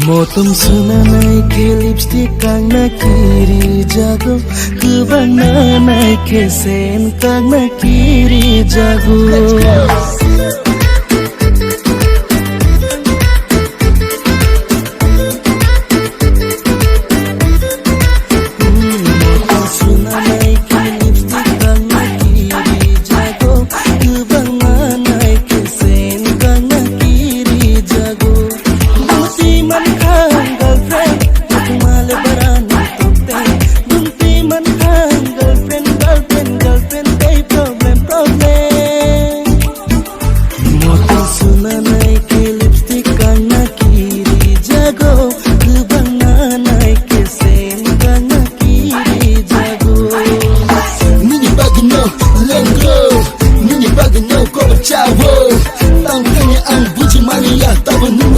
Motum sunanai ke lipstick kang nakiri jago Kubana nai ke sen kang nakiri jago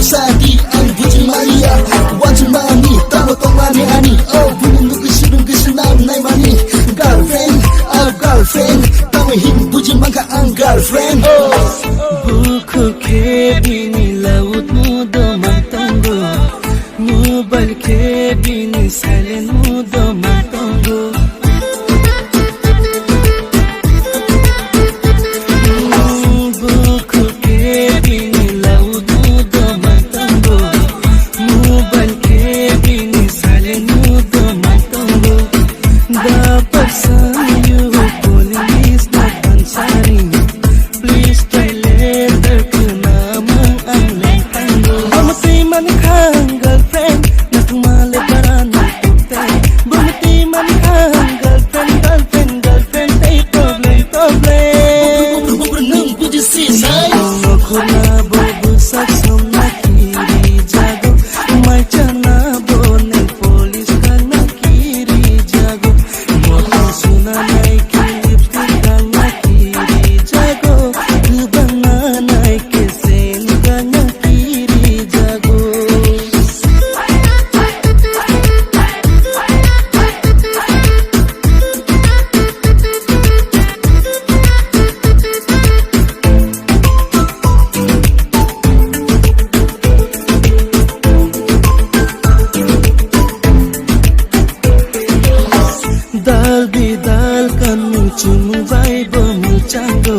Sadi ang buji Maria Wajib mami Tawa tong mami ani Oh bunyi nukisirung kisinam nai mani Girlfriend Oh girlfriend Tawa him buji mangka ang girlfriend Oh Buku ke bini laut mudo mantongo Mobile ke bini silent mudo mantongo Buku ke bini laut mudo mantongo Mobile ke bini silent mudo mantongo Dapat sayu police na pansari Please try later kunamang ang lentanggo Bumati man kang girlfriend na tumalibaran ng tute Bumati man kang girlfriend ay problem Nung buji sinay Kung ako na bubusak sa nakiri jago May tsanabo ng police ka nakiri jago Motong sunanay kilipstick ka nakiri jago Kubanganay kesen ka nakiri jago Dal bidal kanu chumbai bomu chango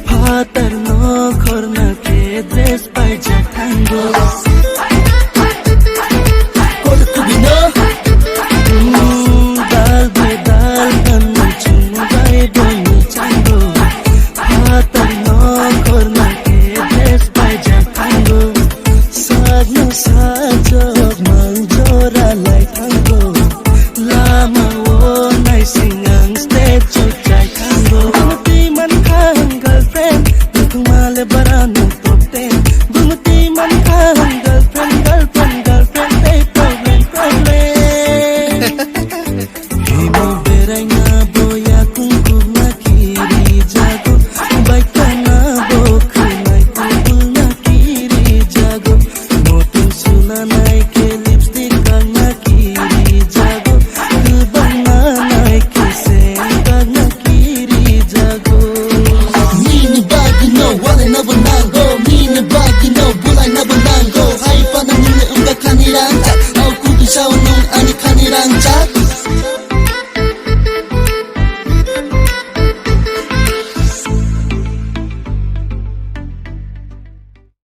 Patar no khorna ke dress pai jatango Kola kubina Dal bidal kanu chumbai bomu chango Patar no khorna ke dress pai jatango Sad no sad